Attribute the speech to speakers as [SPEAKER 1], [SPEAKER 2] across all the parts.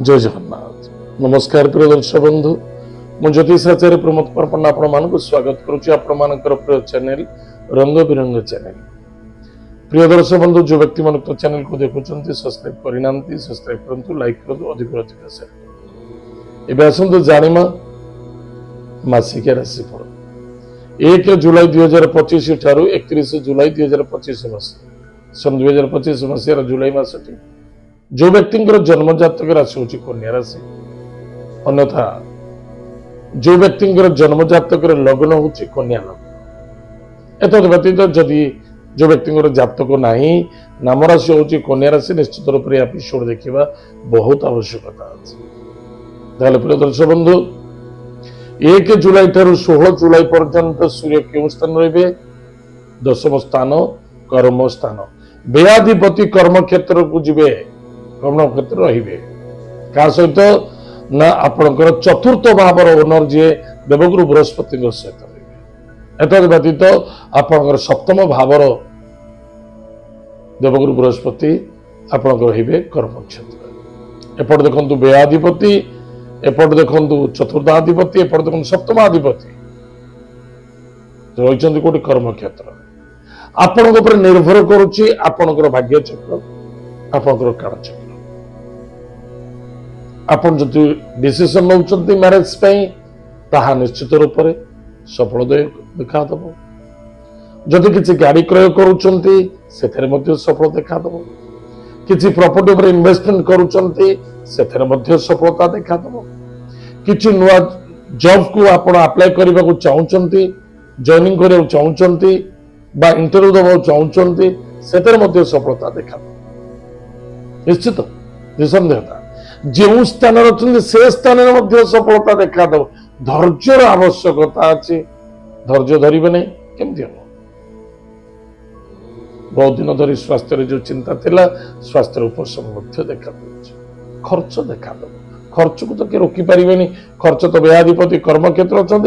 [SPEAKER 1] जय जगन्नाथ नमस्कार प्रिय दर्शक बंधु मु ज्योतिषाचार्य प्रमोद परपन्ना आपण मानक स्वागत करुच्ची आपण मानकर प्रिय चैनल रंग बिरंग चैनल। प्रिय दर्शक बंधु जो व्यक्ति मन तो चैनल को देखुचंती सब्सक्राइब करिनांती सब्सक्राइब करंतु लाइक करंतु अधिक अधिक शेयर। एबे आसंतु जानिमा मासिक राशिफल 1 जुलाई 2025 ठारू 31 जुलाई 2025 मसीहा सन 2025 मसीहा जुलाई मासटी जो व्यक्ति जन्म जातक राशि हूँ कन्या राशि अन्यथा जो व्यक्ति जन्म जातक लग्न हूँ कन्या लग्न। एतद व्यतीत जदि जो व्यक्ति जातक नहीं नाम राशि हूँ कन्या राशि निश्चित रूप से एपिसोड देखा बहुत आवश्यकता अच्छे। प्रिय दर्शक बंधु 1 जुलाई ठारू 16 जुलाई पर्यंत सूर्य क्यों स्थान रे दशम स्थान कर्म स्थान व्ययाधिपति कर्म क्षेत्र को जीवे कर्म क्षेत्र रहिबे का सहित ना आपनकर चतुर्थ भावर ओनर जे देवगुरु बृहस्पति सहित रहिबे। एतद व्यतीत आपनकर सप्तम भावर देवगुरु बृहस्पति आपनकर रहिबे कर्म क्षेत्र। एपट देखंतु व्ययाधिपति एपट देखंतु चतुर्थाधिपति एपट देखंतु सप्तमाधिपति रहिचंती कोटी कर्म क्षेत्र। आपनक ऊपर निर्भर करूची आपनकर भाग्य चक्र आपनकर काल चक्र। आपन जो डिसीजन नौचंती मैरिज पई ताहा निश्चित रूप से सफल देखा दबो। जदि किसी गाड़ी क्रय करूचंती सेथरे मध्ये सफल देखा दबो। किसी प्रॉपर्टी ऊपर इन्वेस्टमेंट करूचंती सेथरे मध्ये सफलता देखा दबो। किसी नुआ जॉब को आपण अप्लाई करबा को चाहउचंती जॉइनिंग करे चाहउचंती बा इंटरव्यू दबा चाहउचंती सेथरे मध्ये सफलता देखा दबो। निश्चित निसंदेहता जो स्थान रही से स्थान सफलता देखा दब। धैर्यर आवश्यकता अच्छी धैर्य धरवे नहीं केमती हम बहुत दिन धरी स्वास्थ्य जो चिंता थिला स्वास्थ्य उपशम देखा खर्च देखा दब। खर्च को तो किए रोकी पारे खर्च तो व्ययाधिपति कर्म क्षेत्र अच्छा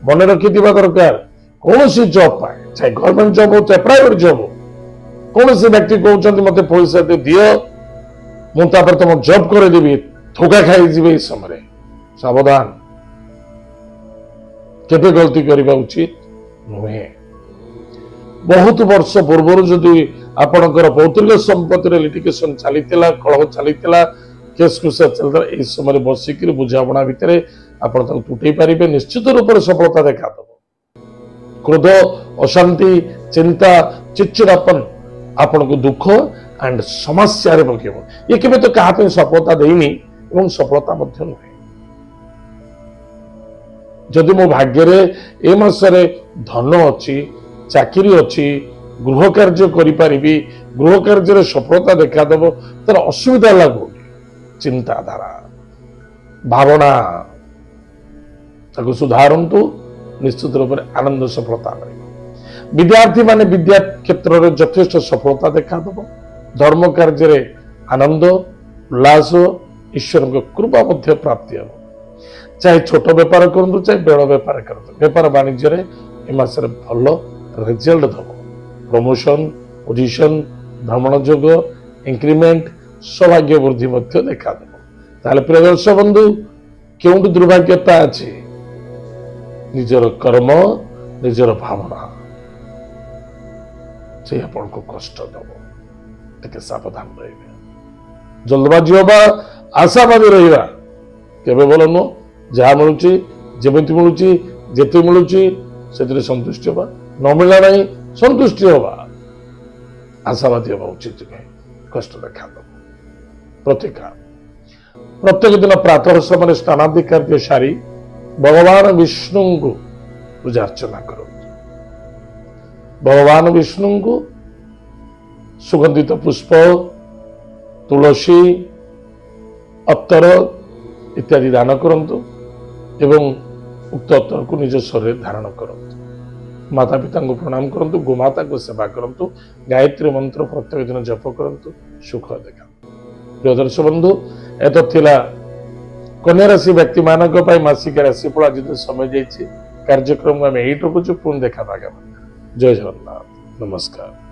[SPEAKER 1] मन रखि दरकार कौन सी जॉब पाए चाहे गवर्नमेंट जॉब हो चाहे प्राइवेट जॉब हो कौन सी व्यक्ति कहते मत पैसा दियो मुझे तुम जॉब करदेवी थोका खाई जी समय सावधान केते गलती करने उचित नुहे। बहुत वर्ष पूर्व जदि आपणकर पौतृक संपत्ति लिटिगेशन चली कलह चली केस कुसा चलता यह समय बसिक बुझाणा भितर आप तुटे पारे निश्चित रूप से सफलता देखा दब। क्रोध अशांति चिंता चिड़चिड़ापन आपण को दुख एंड समस्या पकेब ये केवे तो क्या सफलता देनी एवं सफलता नुहे। जदि मो भाग्य ए मासरे धन अच्छी चाकरी अच्छी गृह कार्य करी गृह कार्य सफलता देखा दब तर असुविधा लागू चिंताधारा भावना सुधारतु निश्चित रूप से आनंद सफलता मिले। विद्यार्थी माने विद्या क्षेत्र में यथेष्ट सफलता देखा दब। धर्म कार्य आनंद उल्लास ईश्वर कृपा मध्य प्राप्ति हम चाहे छोट बेपार करूँ चाहे बड़ बेपार करूँ बेपार वाणिज्य मसरे भल रिजल्ट दब। प्रमोशन पोजिशन भ्रमण योग इंक्रीमेंट सौभाग्य वृद्धि देखा दब। प्रिय दर्शक बंधु क्यों दुर्भाग्यता अच्छी निजर कर्म निजर भावना से आपण को कष्ट दब। टे सावधान रही जल्दबाजी हवा आशावादी रहा केवे भल नुह जहाँ मिलूँ जमी मिलूँ जिते मिलूँ से संतुष्टि हवा न मिलना नहीं संतुष्टि हवा आशावादी हवा उचित नुहे कष्ट देखा दब। प्रतिका प्रत्येक दिन प्रातः समय स्नानादि कार्य सारी भगवान विष्णु को पूजा अर्चना करो। भगवान विष्णु को सुगंधित पुष्प तुलसी अत्तर इत्यादि दान करंतु एवं उक्त अत्तर को निज शरीर धारण करंतु। माता पिता को प्रणाम करंतु गोमाता को सेवा करंतु गायत्री मंत्र प्रत्येक दिन जप करंतु सुख देखा। प्रिय दर्शक बंधु एत थिला कन्या राशि व्यक्ति मानक मासिक राशिफल आज समय जाइए कार्यक्रम आम यही रखुचु पुणी देखा जय जगन्नाथ नमस्कार।